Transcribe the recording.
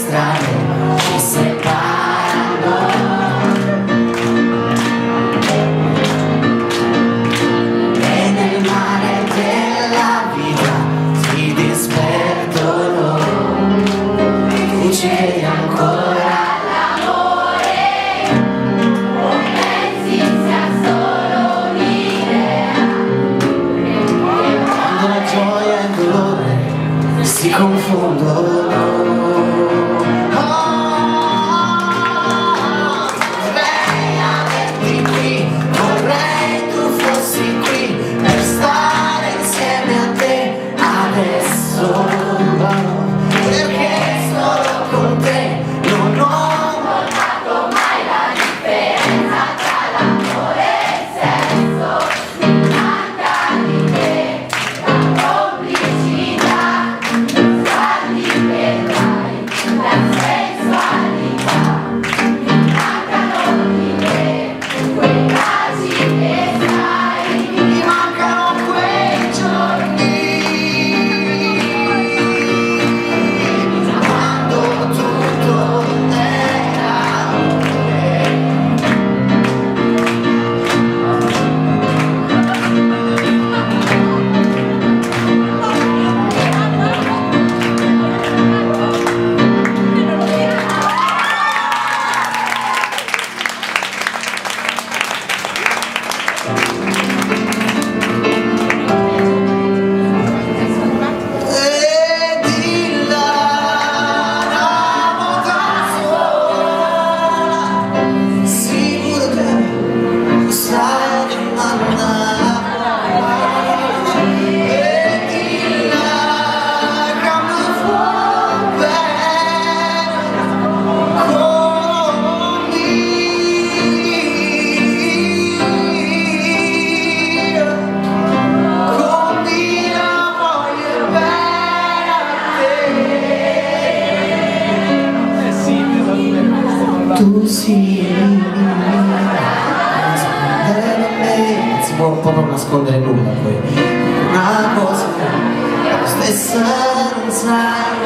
strade ci separano, e nel mare della vita si disperdono. Tu c'eri ancora. Si confondono. Vorrei averti qui, vorrei tu fossi qui per stare insieme a te adesso, perché solo con te non ho notato mai la differenza tra l'amore e il sesso. Mi manca di te la complicità, tu sì, non si può un po' non nascondere nulla poi, una cosa, la stessa non sai.